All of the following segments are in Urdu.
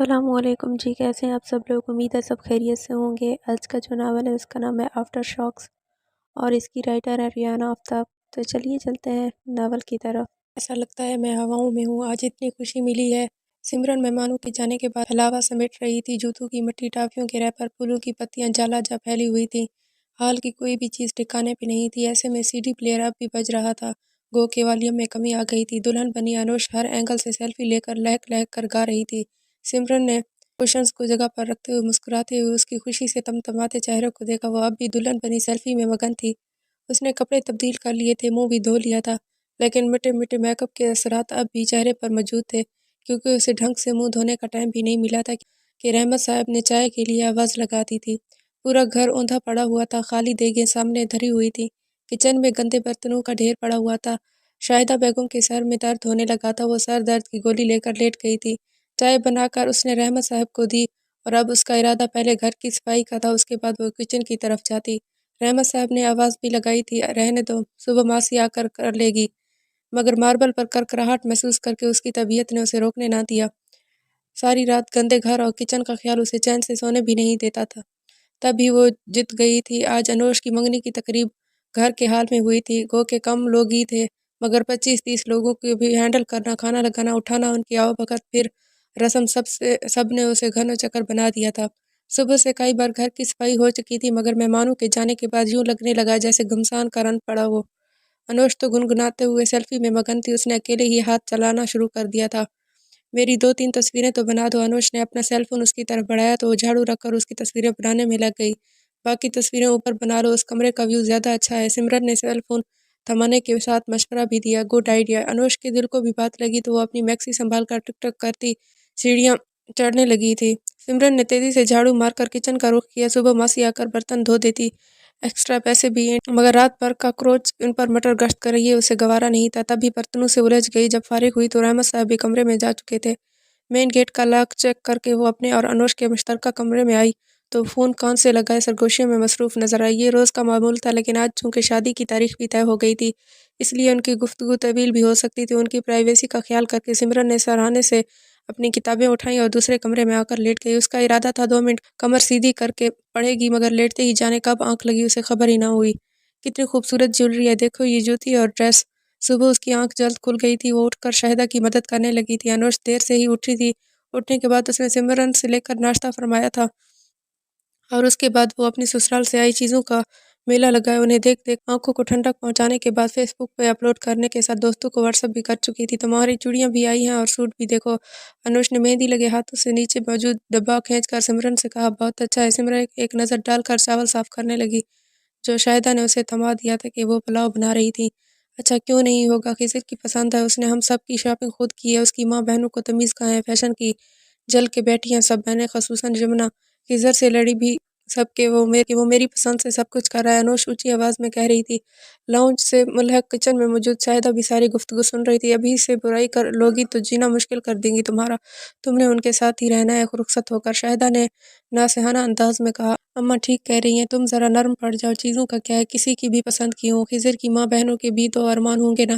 السلام علیکم جی، کیسے ہیں آپ سب لوگ؟ امید ہے سب خیریت سے ہوں گے۔ آج کا جو ناول ہے اس کا نام ہے آفٹر شاکس اور اس کی رائٹر ہے ریانہ آفتاب۔ تو چلیے چلتے ہیں ناول کی طرف۔ ایسا لگتا ہے میں ہواؤں میں ہوں، آج اتنی خوشی ملی ہے۔ سمرن مہمانوں کے جانے کے بعد حلاوہ سمیٹ رہی تھی، جوتوں کی مٹی، ٹافیوں کے ریپر، پھولوں کی پتیاں جالا جا پھیلی ہوئی تھیں۔ حال کی کوئی بھی چیز ٹھکانے پہ نہیں تھی، ایسے میں سی ڈی پلیئر اب بھی بج رہا تھا۔ گو کے والیوم میں کمی آ گئی تھی۔ دلہن بنی انوش ہر اینگل سے سیلفی لے کر لہک لہک کر گا رہی تھی۔ سمرن نے کوشنز کو جگہ پر رکھتے ہوئے مسکراتے ہوئے اس کی خوشی سے تمتماتے چہرے کو دیکھا۔ وہ اب بھی دلہن بنی سیلفی میں مگن تھی۔ اس نے کپڑے تبدیل کر لیے تھے، منہ بھی دھو لیا تھا، لیکن مٹے مٹے میک اپ کے اثرات اب بھی چہرے پر موجود تھے، کیونکہ اسے ڈھنگ سے منہ دھونے کا ٹائم بھی نہیں ملا تھا کہ رحمت صاحب نے چائے کے لیے آواز لگا دی تھی۔ پورا گھر اوندھا پڑا ہوا تھا، خالی دیگیں سامنے دھری ہوئی تھیں، کچن میں گندے برتنوں کا ڈھیر پڑا ہوا تھا۔ شاہدہ بیگم کے سر میں درد ہونے لگا تھا، وہ سر درد کی گولی لے کر لیٹ گئی تھی۔ چائے بنا کر اس نے رحمت صاحب کو دی اور اب اس کا ارادہ پہلے گھر کی صفائی کا تھا، اس کے بعد وہ کچن کی طرف جاتی۔ رحمت صاحب نے آواز بھی لگائی تھی، رہنے دو، صبح ماسی آ کر لے گی، مگر ماربل پر کرکراہٹ محسوس کر کے اس کی طبیعت نے اسے روکنے نہ دیا۔ ساری رات گندے گھر اور کچن کا خیال اسے چین سے سونے بھی نہیں دیتا تھا۔ تب بھی وہ جت گئی تھی۔ آج انوش کی منگنی کی تقریب گھر کے حال میں ہوئی تھی، گو کہ کم لوگ ہی تھے، مگر 25-30 لوگوں کو بھی ہینڈل کرنا، کھانا لگانا، اٹھانا، ان کی آؤ بھگت، پھر رسم، سب نے اسے گھن و چکر بنا دیا تھا۔ صبح سے کئی بار گھر کی صفائی ہو چکی تھی، مگر مہمانوں کے جانے کے بعد یوں لگنے لگا جیسے گھمسان کا رن پڑا ہو۔ انوش تو گنگناتے ہوئے سیلفی میں مگن تھی، اس نے اکیلے ہی ہاتھ چلانا شروع کر دیا تھا۔ میری 2-3 تصویریں تو بنا دو۔ انوش نے اپنا سیل فون اس کی طرف بڑھایا تو وہ جھاڑو رکھ کر اس کی تصویریں بنانے میں لگ گئی۔ باقی تصویریں اوپر بنا لو، اس کمرے کا ویو زیادہ اچھا ہے۔ سمرن نے سیل فون تھمانے کے ساتھ مشورہ بھی دیا۔ Good idea. انوش کے دل کو بھی بات لگی تو وہ اپنی میکسی سنبھال کر ٹک ٹک کرتی سیڑھیاں چڑھنے لگی تھی۔ سمرن نے تیزی سے جھاڑو مار کر کچن کا رخ کیا۔ صبح ماسی آ کر برتن دھو دیتی، ایکسٹرا پیسے بھی ہیں، مگر رات بھر کاکروچ ان پر مٹر گشت کر یہ اسے گوارا نہیں تھا۔ تب بھی برتنوں سے الجھ گئی۔ جب فارغ ہوئی تو رحمت صاحب بھی کمرے میں جا چکے تھے۔ مین گیٹ کا لاک چیک کر کے وہ اپنے اور انوش کے مشترکہ کمرے میں آئی تو فون کان سے لگائے سرگوشیوں میں مصروف نظر آئی۔ یہ روز کا معمول تھا، لیکن آج چونکہ شادی کی تاریخ بھی طے ہو گئی تھی، اس لیے ان کی گفتگو طویل بھی ہو سکتی تھی۔ ان کی پرائیویسی کا خیال کر کے سمرن نے سراہنے سے اپنی کتابیں اٹھائیں اور دوسرے کمرے میں آ کر لیٹ گئی۔ اس کا ارادہ تھا 2 منٹ کمر سیدھی کر کے پڑھے گی، مگر لیٹتے ہی جانے کب آنکھ لگی اسے خبر ہی نہ ہوئی۔ کتنی خوبصورت جیولری ہے، دیکھو یہ جوتی اور ڈریس۔ صبح اس کی آنکھ جلد کھل گئی تھی، وہ اٹھ کر شاہدہ کی مدد کرنے لگی تھی۔ انوش دیر سے ہی اٹھی تھی۔ اٹھنے کے بعد اس نے سمرن سے لے کر ناشتہ فرمایا تھا اور اس کے بعد وہ اپنی سسرال سے آئی چیزوں کا میلہ لگایا۔ انہیں دیکھ دیکھ آنکھوں کو ٹھنڈک پہنچانے کے بعد فیس بک پہ اپلوڈ کرنے کے ساتھ دوستوں کو واٹس ایپ بھی کر چکی تھی۔ تمہاری چوڑیاں بھی آئی ہیں اور سوٹ بھی دیکھو۔ انوش نے مہندی لگے ہاتھوں سے نیچے موجود ڈبہ کھینچ کر سمرن سے کہا، بہت اچھا ہے۔ سمرن ایک نظر ڈال کر چاول صاف کرنے لگی جو شاہدہ نے اسے تھما دیا تھا کہ وہ پلاؤ بنا رہی تھی۔ اچھا کیوں نہیں ہوگا، خضر کی پسند ہے، اس نے ہم سب کی شاپنگ خود کی ہے، اس کی ماں بہنوں کو تمیز کہاں ہے، فیشن کی جل کے بیٹھی ہیں سب بہنیں، خصوصاً جمنا۔ خضر سے لڑی بھی سب کہ وہ میری پسند سے سب کچھ کر رہا ہے، انوش اونچی آواز میں کہہ رہی تھی۔ لاؤنج سے ملحق کچن میں موجود شاہدہ بھی ساری گفتگو سن رہی تھی۔ ابھی سے برائی کر لوگی تو جینا مشکل کر دیں گی تمہارا، تم نے ان کے ساتھ ہی رہنا ہے رخصت ہو کر۔ شاہدہ نے ناصحانہ انداز میں کہا، اماں ٹھیک کہہ رہی ہیں، تم ذرا نرم پڑ جاؤ، چیزوں کا کیا ہے، کسی کی بھی پسند کی ہوں، خضر کی ماں بہنوں کے بھی تو ارمان ہوں گے نا،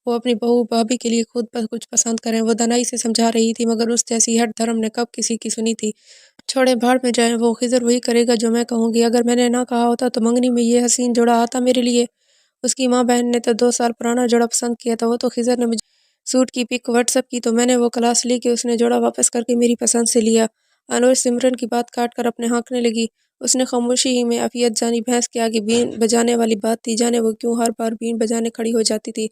وہ اپنی بہو بھابھی کے لیے خود پر کچھ پسند کریں۔ وہ دنائی سے سمجھا رہی تھی، مگر اس جیسی ہٹ دھرم نے کب کسی کی سنی تھی۔ چھوڑے بھاڑ میں جائیں، وہ خضر وہی کرے گا جو میں کہوں گی۔ اگر میں نے نہ کہا ہوتا تو منگنی میں یہ حسین جوڑا آتا میرے لیے؟ اس کی ماں بہن نے تو 2 سال پرانا جوڑا پسند کیا تھا، وہ تو خضر نے مجھے سوٹ کی پک واٹس ایپ کی تو میں نے وہ کلاس لی کہ اس نے جوڑا واپس کر کے میری پسند سے لیا۔ انوش سمرن کی بات کاٹ کر اپنے ہانکنے لگی۔ اس نے خاموشی ہی میں عافیت جانی بھینس کے آگے بین بجانے والی بات تھی، جانے وہ کیوں ہر بار بین بجانے کھڑی ہو جاتی تھی۔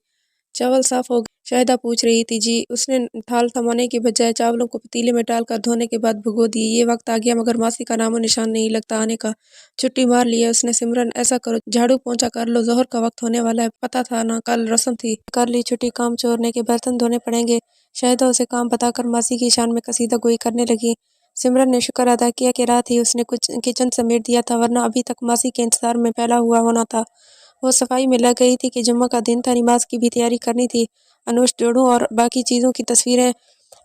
چاول صاف ہو گئے؟ شاہدہ پوچھ رہی تھی۔ جی۔ اس نے تھال تھمانے کی بجائے چاولوں کو پتیلے میں ڈال کر دھونے کے بعد بھگو دیے۔ یہ وقت آ گیا مگر ماسی کا نام و نشان نہیں لگتا آنے کا، چھٹی مار لی ہے اس نے۔ سمرن ایسا کرو جھاڑو پونچھا کر لو، ظہر کا وقت ہونے والا ہے، پتہ تھا نا کل رسم تھی، کر لی چھٹی، کام چورنے کے برتن دھونے پڑیں گے۔ شاہدہ اسے کام بتا کر ماسی کی شان میں قصیدہ گوئی کرنے لگی۔ سمرن نے شکر ادا کیا کہ رات ہی اس نے کچھ کچن سمیٹ دیا تھا، ورنہ ابھی تک ماسی کے انتظار میں پھیلا ہوا ہونا تھا۔ وہ صفائی میں لگ گئی تھی کہ جمعہ کا دن تھا، نماز کی بھی تیاری کرنی تھی۔ انوش جوڑوں اور باقی چیزوں کی تصویریں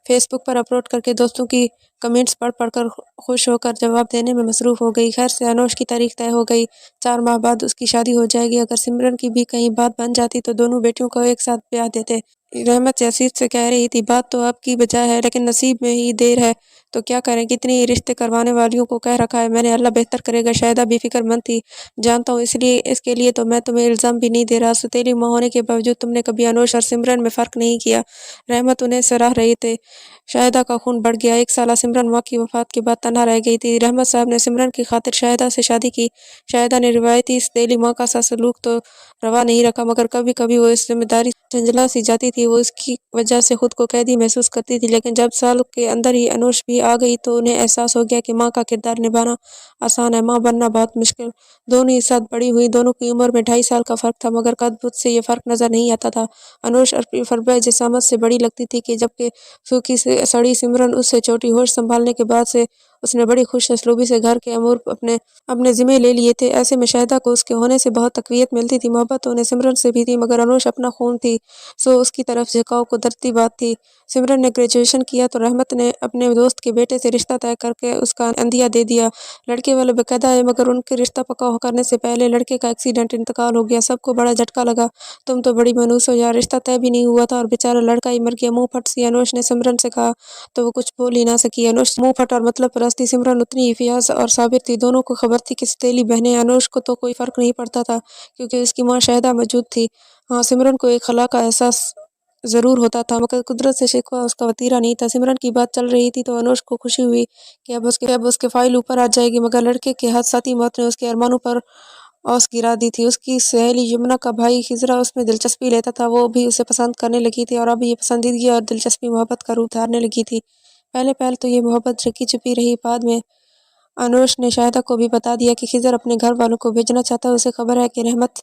فیس بک پر اپلوڈ کر کے دوستوں کی کمنٹس پڑھ پڑھ کر خوش ہو کر جواب دینے میں مصروف ہو گئی۔ خیر سے انوش کی تاریخ طے ہو گئی، 4 ماہ بعد اس کی شادی ہو جائے گی۔ اگر سمرن کی بھی کہیں بات بن جاتی تو دونوں بیٹیوں کو ایک ساتھ بیاہ دیتے۔ رحمت یاسر سے کہہ رہی تھی، بات تو آپ کی بجا ہے لیکن نصیب میں ہی دیر ہے تو کیا کریں، کتنی ہی رشتے کروانے والیوں کو کہہ رکھا ہے میں نے، اللہ بہتر کرے گا۔ شاہدہ بھی فکر مند تھی، جانتا ہوں اس کے لیے تو میں تمہیں الزام بھی نہیں دے رہا، سوتیلی ماں ہونے کے باوجود تم نے کبھی انوش اور سمرن میں فرق نہیں کیا۔ رحمت انہیں سراہ رہی تھے۔ شاہدہ کا خون بڑھ گیا، 1 سالہ سمرن ماں کی وفات کے بعد تنہا رہ گئی تھی۔ رحمت صاحب نے سمرن کی خاطر شاہدہ سے شادی کی۔ شاہدہ نے روایتی سوتیلی ماں کا سا سلوک تو روا نہیں رکھا، مگر کبھی کبھی وہ اس ذمہ داری جھنجھلا سی جاتی تھی۔ وہ اس کی وجہ سے خود کو قیدی محسوس کرتی تھی، لیکن جب سال کے اندر ہی انوش بھی آ گئی تو انہیں احساس ہو گیا کہ ماں کا کردار نبھانا آسان ہے، ماں بننا بہت مشکل۔ دونوں ایک ساتھ بڑی ہوئی، دونوں کی عمر میں 2.5 سال کا فرق تھا، مگر قد بد سے یہ فرق نظر نہیں آتا تھا۔ انوش فربہ جسامت سے بڑی لگتی تھی کہ جبکہ سوکھی سڑی سمرن اس سے چھوٹی۔ ہوش سنبھالنے کے بعد سے اس نے بڑی خوش اسلوبی سے گھر کے امور اپنے ذمہ لے لیے تھے۔ ایسے میں شاہدہ کو اس کے ہونے سے بہت تقویت ملتی تھی۔ محبت تو انہیں سمرن سے بھی تھی، مگر انوش اپنا خون تھی سو اس کی طرف جھکاؤ قدرتی بات تھی۔ سمرن نے گریجویشن کیا تو رحمت نے اپنے دوست کے بیٹے سے رشتہ طے کر کے اس کا عندیہ دے دیا۔ لڑکے والے باقاعدہ آئے، مگر ان کے رشتہ پکا کرنے سے پہلے لڑکے کا ایکسیڈنٹ انتقال ہو گیا۔ سب کو بڑا جھٹکا لگا، تم تو بڑی منحوس ہو یار، رشتہ طے بھی نہیں ہوا تھا اور بیچارہ لڑکا ہی مر گیا۔ منہ پھٹ سی انوش نے سمرن سے کہا تو وہ کچھ بول ہی نہ سکی۔ انوش منہ پھٹ اور مطلب پرست تھی، سمرن اتنی ہی فیاض اور صابر تھی۔ دونوں کو خبر تھی کہ سوتیلی بہنیں، انوش کو تو کوئی فرق نہیں پڑتا تھا کیونکہ اس کی ماں شاہدہ موجود تھی۔ ہاں، سمرن کو ایک خلا کا احساس ضرور ہوتا تھا، مگر قدرت سے شکوہ اس کا وتیرہ نہیں تھا۔ سمرن کی بات چل رہی تھی تو انوش کو خوشی ہوئی کہ اب اس کے فائل اوپر آ جائے گی، مگر لڑکے کے حادثاتی موت نے اس کے ارمانوں پر اوس گرا دی تھی۔ اس کی سہیلی یمنا کا بھائی خضرہ اس میں دلچسپی لیتا تھا، وہ بھی اسے پسند کرنے لگی تھی اور اب یہ پسندیدگی اور دلچسپی محبت کا روپ دھارنے لگی تھی۔ پہلے تو یہ محبت چھپی چھپی رہی، بعد میں انوش نے شاہدہ کو بھی بتا دیا کہ خضر اپنے گھر والوں کو بھیجنا چاہتا ہے۔ اسے خبر ہے کہ رحمت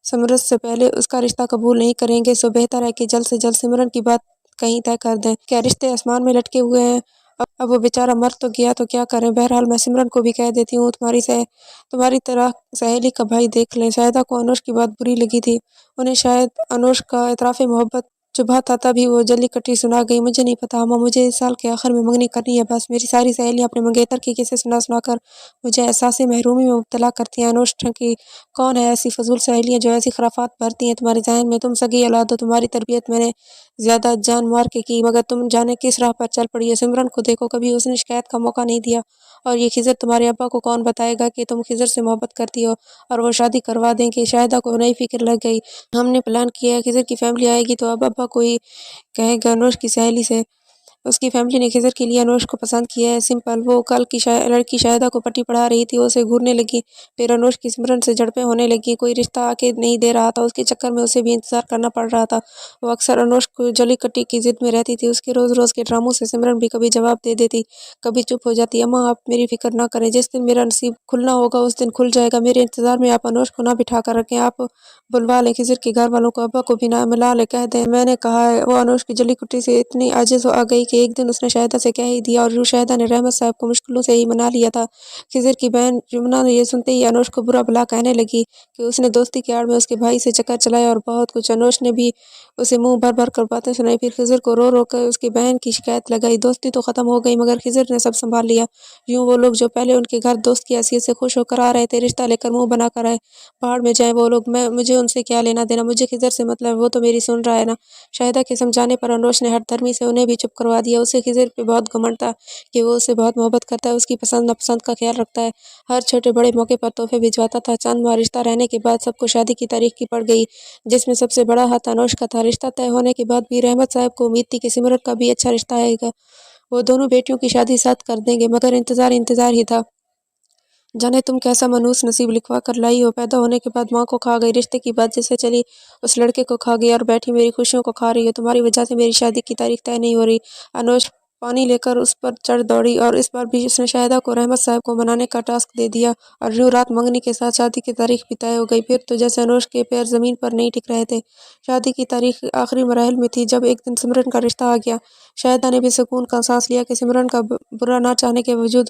سمرن سے پہلے اس کا رشتہ قبول نہیں کریں گے، سو بہتر ہے کہ جلد سے جلد سمرن کی بات کہیں طے کر دیں۔ کیا رشتے آسمان میں لٹکے ہوئے ہیں، اب وہ بیچارہ مر تو گیا تو کیا کریں، بہرحال میں سمرن کو بھی کہہ دیتی ہوں تمہاری طرح سہیلی کا بھائی دیکھ لیں۔ شاہدہ کو انوش کی بات بری لگی تھی، انہیں شاید انوش کا اعتراف محبت چبھا تھا، تبھی وہ جلی کٹی سنا گئی، مجھے نہیں پتا اماں، مجھے اس سال کے آخر میں منگنی کرنی ہے بس۔ میری ساری سہیلیاں اپنے منگیتر کی قصے سنا سنا کر مجھے احساس محرومی میں مبتلا کرتی ہیں۔ انوش ٹھنکی، کون ہے ایسی فضول سہیلیاں جو ایسی خرافات بھرتی ہیں تمہارے ذہن میں، تم سگی اولاد ہو، تمہاری تربیت میں نے زیادہ جان مار کے کی، مگر تم جانے کس راہ پر چل پڑی ہو۔ سمرن کو دیکھو، کبھی اس نے شکایت کا موقع نہیں دیا، اور یہ خضر تمہارے ابا کو کون بتائے گا کہ تم خضر سے محبت کرتی ہو اور وہ شادی کروا دیں گے۔ شاہدہ کو نئی فکر لگ گئی، ہم نے پلان کیا ہے خضر کی فیملی آئے گی تو اب ابا کو ہی کہے گا انوش کی سہیلی سے، اس کی فیملی نے خضر کے لیے انوش کو پسند کیا ہے، سمپل۔ وہ کل کی لڑکی شاہدہ کو پٹی پڑھا رہی تھی، وہ اسے گھورنے لگی، پھر انوش کی سمرن سے جھڑپیں ہونے لگی، کوئی رشتہ آ کے نہیں دے رہا تھا، اس کے چکر میں اسے بھی انتظار کرنا پڑ رہا تھا۔ وہ اکثر انوش کو جلی کٹی کی ضد میں رہتی تھی، اس کے روز روز کے ڈراموں سے سمرن بھی کبھی جواب دے دیتی، کبھی چپ ہو جاتی۔ اماں آپ میری فکر نہ کریں، جس دن میرا نصیب کھلنا ہوگا اس دن کھل جائے گا، میرے انتظار میں آپ انوش کو نہ بٹھا کر رکھیں، آپ بلوا لیں خضر کے گھر والوں کو، ابا کو بھی نہ ملا لیں، کہہ دیں میں نے کہا ہے۔ وہ انوش کی جلی کٹی سے اتنی عاجز آ گئی کہ ایک دن اس نے شاہدہ سے کہہ ہی دیا، اور یوں شاہدہ نے رحمت صاحب کو مشکلوں سے ہی منا لیا تھا۔ خضر کی بہن یمنا یہ سنتے ہی انوش کو برا بھلا کہنے لگی کہ اس نے دوستی کی آڑ میں اس کے بھائی سے چکر چلائے اور بہت کچھ۔ انوش نے بھی اسے منہ بھر بھر کر باتیں سنائی، پھر خضر کو رو رو کر اس کی بہن کی شکایت لگائی۔ دوستی تو ختم ہو گئی، مگر خضر نے سب سنبھال لیا۔ یوں وہ لوگ جو پہلے ان کے گھر دوست کی حیثیت سے خوش ہو کر آ رہے تھے، رشتہ لے کر منہ بنا کر آئے، باہر میں جائیں وہ لوگ، مجھے ان سے کیا لینا دینا، مجھے خضر سے مطلب، وہ تو میری سن رہا ہے نا۔ شاہدہ کے سمجھانے پر انوش نے ہٹ دھرمی سے انہیں بھی چپ کروا دیا۔ اسے خضر پہ بہت گھمنڈ تھا کہ وہ اسے بہت محبت کرتا ہے، اس کی پسند ناپسند کا خیال رکھتا ہے، ہر چھوٹے بڑے موقع پر تحفے بھجواتا تھا۔ چند ماہ رشتہ رہنے کے بعد سب کو شادی کی تاریخ کی پڑ گئی، جس میں سب سے بڑا ہاتھ انوش کا تھا۔ رشتہ طے ہونے کے بعد بھی رحمت صاحب کو امید تھی کہ سمرن کا بھی اچھا رشتہ آئے گا، وہ دونوں بیٹیوں کی شادی ساتھ کر دیں گے، مگر انتظار ہی تھا۔ جانے تم کیسا منحوس نصیب لکھوا کر لائی ہو، پیدا ہونے کے بعد ماں کو کھا گئی، رشتے کی بات جیسے چلی اس لڑکے کو کھا گئی، اور بیٹھی میری خوشیوں کو کھا رہی ہو، تمہاری وجہ سے میری شادی کی تاریخ طے نہیں ہو رہی۔ انوش پانی لے کر اس پر چڑھ دوڑی، اور اس بار بھی اس نے شاہدہ کو رحمت صاحب کو منانے کا ٹاسک دے دیا، اور یوں رات منگنی کے ساتھ شادی کی تاریخ بھی طے ہو گئی۔ پھر تو جیسے انوش کے پیر زمین پر نہیں ٹک رہے تھے۔ شادی کی تاریخ آخری مراحل میں تھی، جب ایک دن سمرن کا رشتہ آ گیا۔ شاہدہ نے بھی سکون کا سانس لیا کہ سمرن کا برا نہ چاہنے کے باوجود